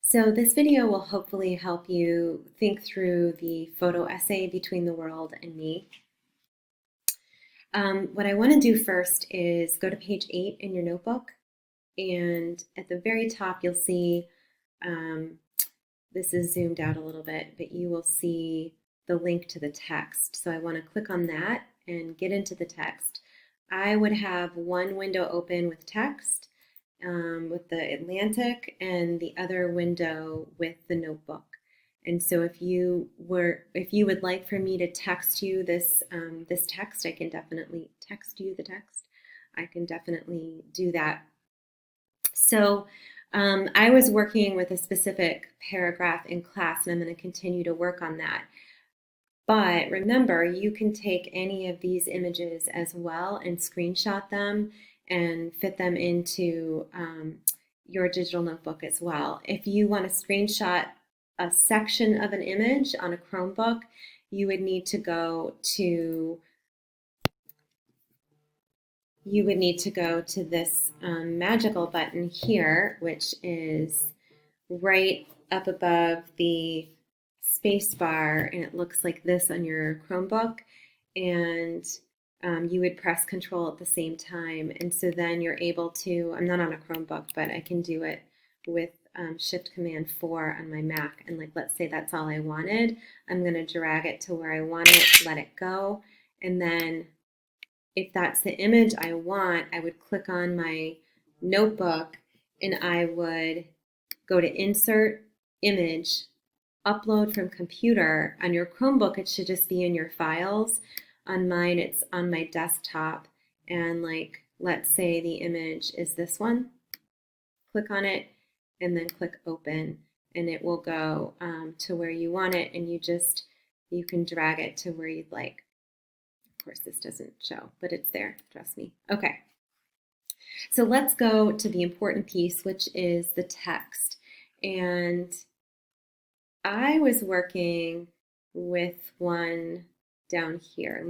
So this video will hopefully help you think through the photo essay Between the World and Me. What I want to do first is go to page 8 in your notebook, and at the very top you'll see, this is zoomed out a little bit, but you will see the link to the text. So I want to click on that and get into the text. I would have one window open with text, with the Atlantic, and the other window with the notebook. And so if you would like for me to text you this text, I can definitely text you the text. I can definitely do that. So I was working with a specific paragraph in class, and I'm going to continue to work on that. But remember, you can take any of these images as well and screenshot them and fit them into your digital notebook as well. If you want to screenshot a section of an image on a Chromebook, you would need to go to this magical button here, which is right up above the space bar, and it looks like this on your Chromebook, and you would press Control at the same time, and so then you're able to, I'm not on a Chromebook, but I can do it with Shift Command 4 on my Mac, and like let's say that's all I wanted. I'm going to drag it to where I want it, let it go, and then if that's the image I want, I would click on my notebook and I would go to Insert, Image, Upload from Computer. On your Chromebook, it should just be in your files. On mine, it's on my desktop. And like, let's say the image is this one. Click on it and then click Open, and it will go to where you want it, and you can drag it to where you'd like. Of course, this doesn't show, but it's there, trust me. Okay, so let's go to the important piece, which is the text. And I was working with one down here.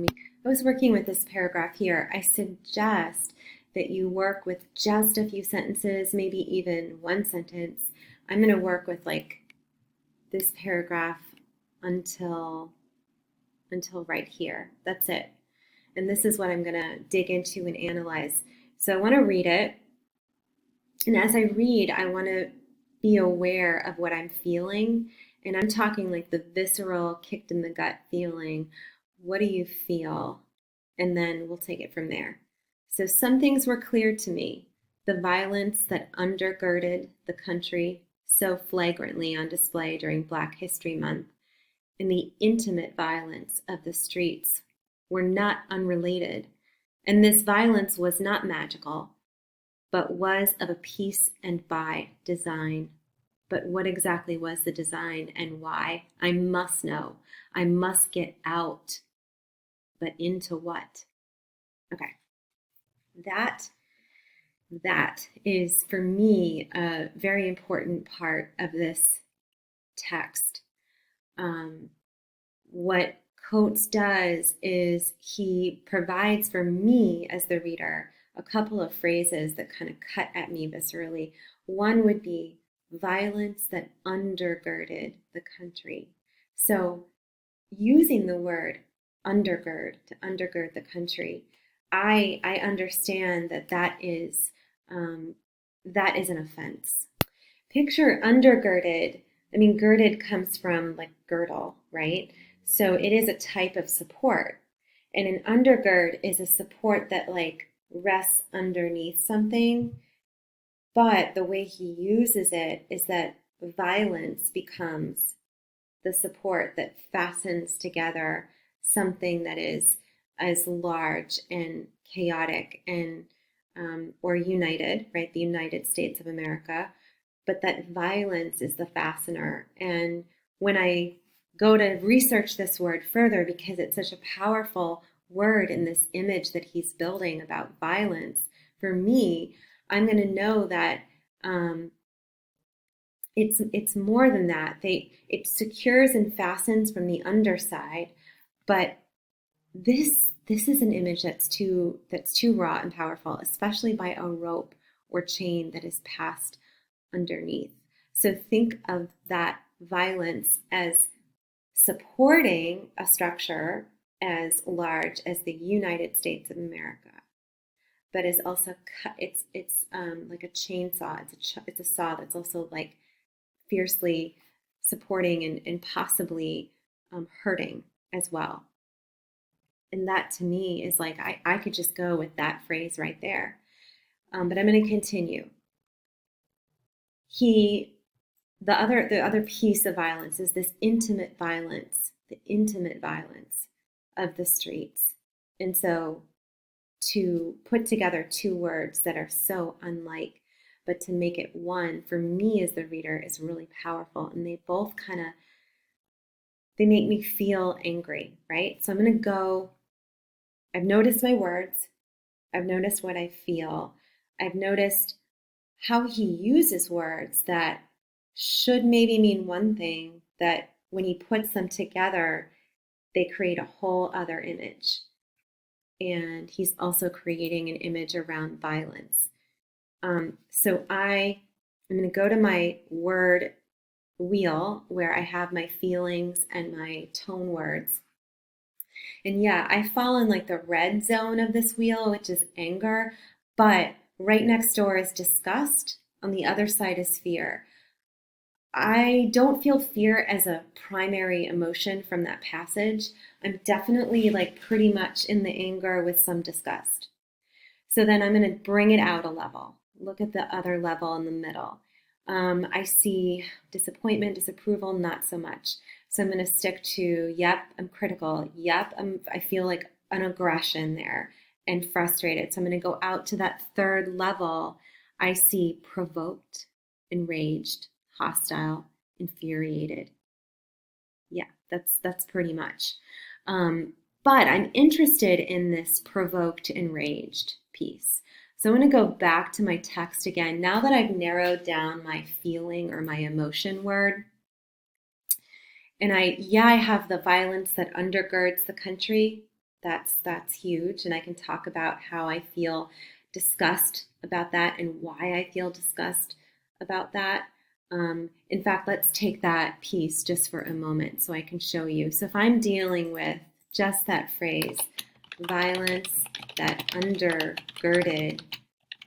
I was working with this paragraph here. I suggest that you work with just a few sentences, maybe even one sentence. I'm going to work with like this paragraph until right here. That's it. And this is what I'm going to dig into and analyze. So I want to read it. And as I read, I want to be aware of what I'm feeling. And I'm talking like the visceral, kicked in the gut feeling. What do you feel? And then we'll take it from there. So some things were clear to me. The violence that undergirded the country so flagrantly on display during Black History Month, and the intimate violence of the streets were not unrelated, and this violence was not magical, but was of a piece and by design. But what exactly was the design and why? I must know. I must get out. But into what? Okay. That is, for me, a very important part of this text. What Coates does is he provides for me as the reader a couple of phrases that kind of cut at me viscerally. One would be violence that undergirded the country. So using the word undergird, to undergird the country, I understand that is an offense. Picture undergirded. I mean, girded comes from like girdle, right? So it is a type of support. And an undergird is a support that like rests underneath something. But the way he uses it is that violence becomes the support that fastens together something that is as large and chaotic and or united, right? The United States of America. But that violence is the fastener. And when I go to research this word further, because it's such a powerful word in this image that he's building about violence, for me, I'm going to know that it's more than that. It secures and fastens from the underside, but this is an image that's too raw and powerful, especially by a rope or chain that is passed underneath. So think of that violence as supporting a structure as large as the United States of America, but is also it's like a chainsaw. It's a saw that's also like fiercely supporting and possibly hurting as well. And that to me is like I could just go with that phrase right there. But I'm going to continue. The other piece of violence is this intimate violence, the intimate violence of the streets. And so to put together two words that are so unlike, but to make it one, for me as the reader, is really powerful. And they both they make me feel angry, right? So I'm going to go, I've noticed my words. I've noticed what I feel. I've noticed how he uses words that should maybe mean one thing, that when he puts them together, they create a whole other image. And he's also creating an image around violence. So I'm going to go to my word wheel where I have my feelings and my tone words. And yeah, I fall in like the red zone of this wheel, which is anger, but right next door is disgust. On the other side is fear. I don't feel fear as a primary emotion from that passage. I'm definitely like pretty much in the anger with some disgust. So then I'm going to bring it out a level. Look at the other level in the middle. I see disappointment, disapproval, not so much. So I'm going to stick to, yep, I'm critical. Yep, I feel like an aggression there and frustrated. So I'm going to go out to that third level. I see provoked, enraged, hostile, infuriated. Yeah, that's pretty much. But I'm interested in this provoked, enraged piece. So I'm going to go back to my text again. Now that I've narrowed down my feeling or my emotion word, and I have the violence that undergirds the country. That's huge, and I can talk about how I feel disgust about that and why I feel disgust about that. In fact, let's take that piece just for a moment so I can show you. So if I'm dealing with just that phrase, violence that undergirded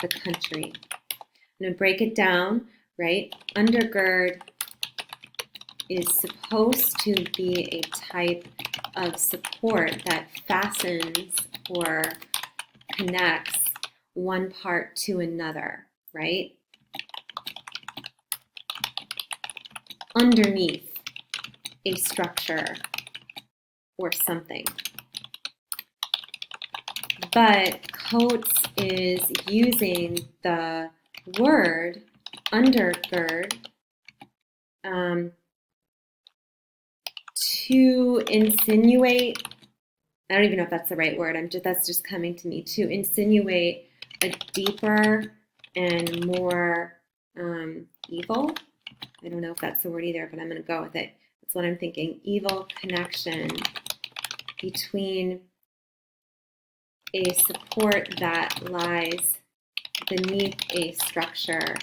the country, I'm going to break it down, right? Undergird is supposed to be a type of support that fastens or connects one part to another, right? Underneath a structure or something. But Coates is using the word undergird to insinuate, I don't even know if that's the right word, that's just coming to me, to insinuate a deeper and more evil. I don't know if that's the word either, but I'm going to go with it. That's what I'm thinking. Evil connection between a support that lies beneath a structure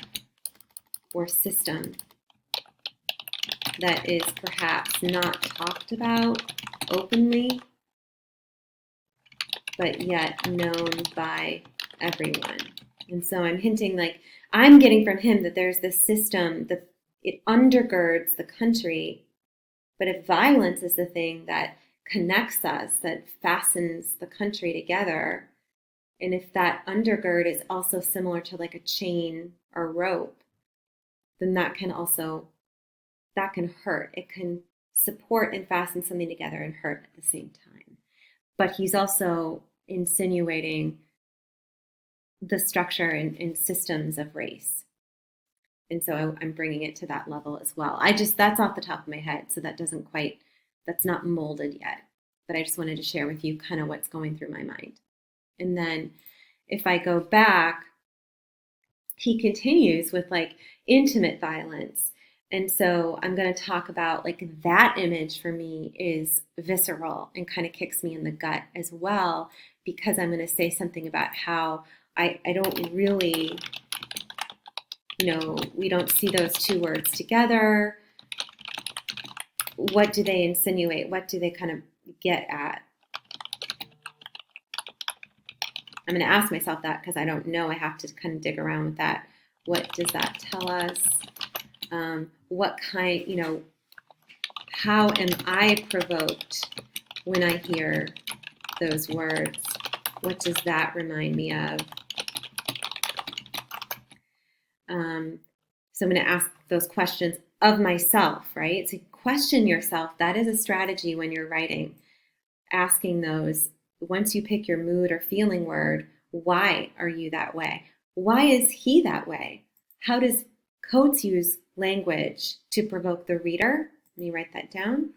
or system that is perhaps not talked about openly, but yet known by everyone. And so I'm hinting, like, I'm getting from him that there's this system that it undergirds the country, but if violence is the thing that connects us, that fastens the country together, and if that undergird is also similar to like a chain or rope, then that can hurt. It can support and fasten something together and hurt at the same time. But he's also insinuating the structure and systems of race. And so I'm bringing it to that level as well. That's off the top of my head, so that's not molded yet. But I just wanted to share with you kind of what's going through my mind. And then if I go back, he continues with like intimate violence. And so I'm going to talk about like that image for me is visceral and kind of kicks me in the gut as well, because I'm going to say something about how I don't really we don't see those two words together. What do they insinuate? What do they kind of get at? I'm going to ask myself that because I don't know. I have to kind of dig around with that. What does that tell us? What kind, how am I provoked when I hear those words? What does that remind me of? So I'm going to ask those questions of myself, right? So question yourself. That is a strategy when you're writing. Asking those, once you pick your mood or feeling word, why are you that way? Why is he that way? How does Coates use language to provoke the reader? Let me write that down.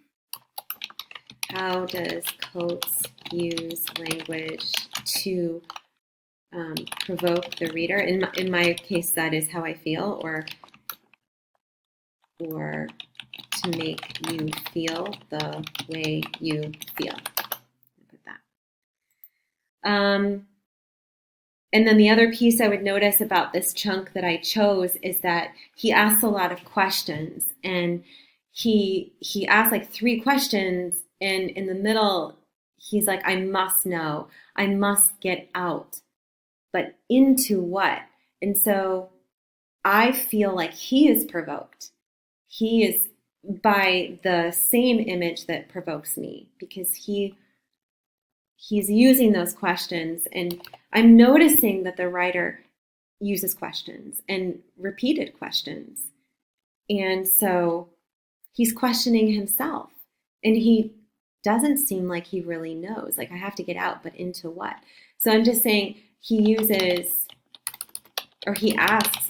How does Coates use language to provoke the reader? In my case, that is how I feel, or to make you feel the way you feel. Put that. And then the other piece I would notice about this chunk that I chose is that he asks a lot of questions, and he asks like 3 questions, and in the middle he's like, I must know, I must get out, but into what? And so I feel like he is provoked. He is by the same image that provokes me, because he's using those questions, and I'm noticing that the writer uses questions and repeated questions. And so he's questioning himself, and he doesn't seem like he really knows. Like, I have to get out, but into what? So I'm just saying he asks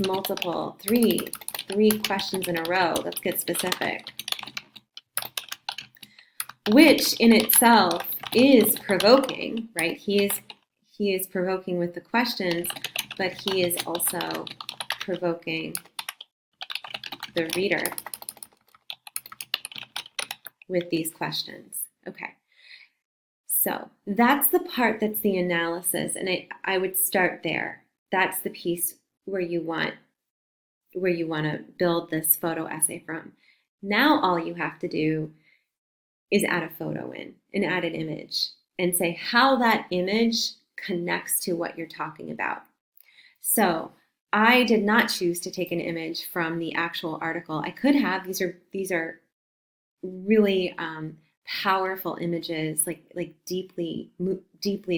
three questions in a row. Let's get specific. Which in itself is provoking, right? He is provoking with the questions, but he is also provoking the reader with these questions. Okay. So that's the part that's the analysis, and I would start there. That's the piece where you want to build this photo essay from. Now all you have to do is add a photo in and add an image and say how that image connects to what you're talking about. So I did not choose to take an image from the actual article. I could have. These are really powerful images, like deeply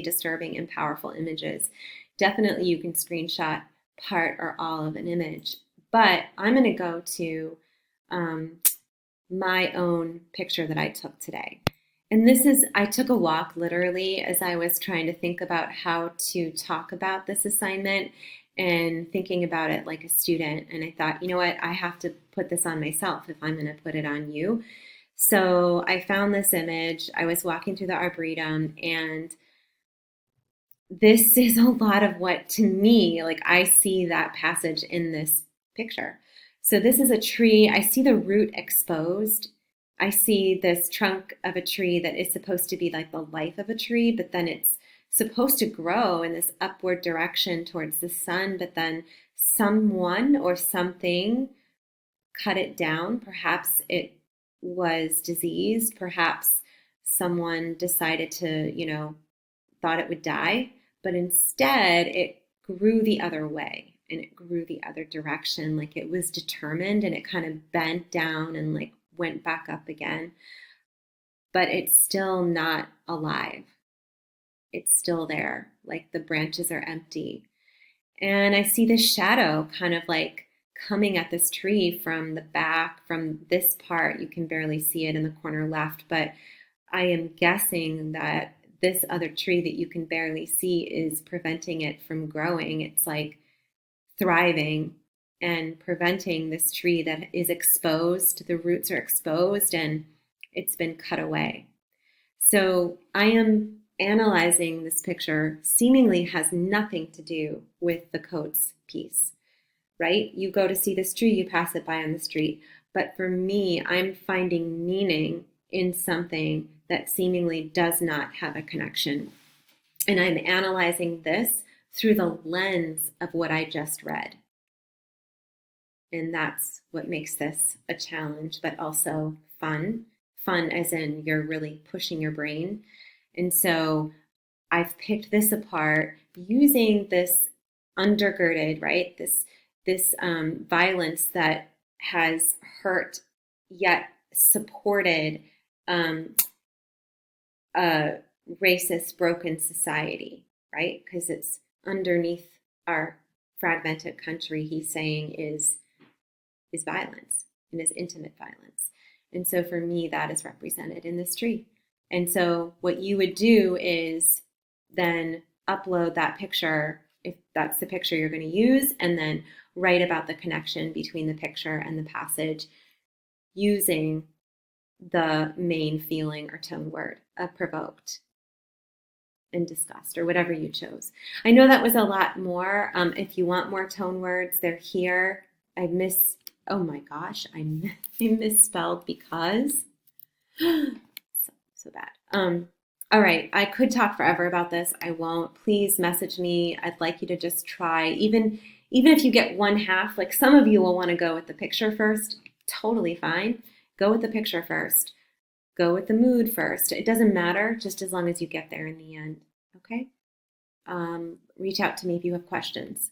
disturbing and powerful images. Definitely you can screenshot part or all of an image, but I'm going to go to my own picture that I took today. And I took a walk literally as I was trying to think about how to talk about this assignment and thinking about it like a student. And I thought, you know what, I have to put this on myself if I'm going to put it on you. So I found this image. I was walking through the Arboretum, and this is a lot of what, to me, like I see that passage in this picture. So this is a tree. I see the root exposed. I see this trunk of a tree that is supposed to be like the life of a tree, but then it's supposed to grow in this upward direction towards the sun, but then someone or something cut it down. Perhaps it was diseased. Perhaps someone decided to, thought it would die, but instead it grew the other way, and it grew the other direction. Like it was determined, and it kind of bent down and like went back up again, but it's still not alive. It's still there. Like the branches are empty. And I see this shadow kind of like coming at this tree from the back, from this part. You can barely see it in the corner left, but I am guessing that this other tree that you can barely see is preventing it from growing. It's like thriving and preventing this tree that is exposed. The roots are exposed and it's been cut away. So I am analyzing this picture, seemingly has nothing to do with the Coates piece, right? You go to see this tree, you pass it by on the street. But for me, I'm finding meaning in something that seemingly does not have a connection. And I'm analyzing this through the lens of what I just read. And that's what makes this a challenge, but also fun. Fun as in you're really pushing your brain. And so I've picked this apart using this undergirded, right? This violence that has hurt yet supported um, a racist, broken society, right? Because it's underneath our fragmented country. He's saying is violence and is intimate violence, and so for me, that is represented in this tree. And so what you would do is then upload that picture, if that's the picture you're going to use, and then write about the connection between the picture and the passage using the main feeling or tone word of provoked and disgust, or whatever you chose. I know that was a lot more. If you want more tone words, they're here. Oh my gosh, I misspelled because. So bad. All right, I could talk forever about this. I won't. Please message me. I'd like you to just try, even if you get one half, like some of you will want to go with the picture first, totally fine. Go with the picture first. Go with the mood first. It doesn't matter, just as long as you get there in the end, okay? Reach out to me if you have questions.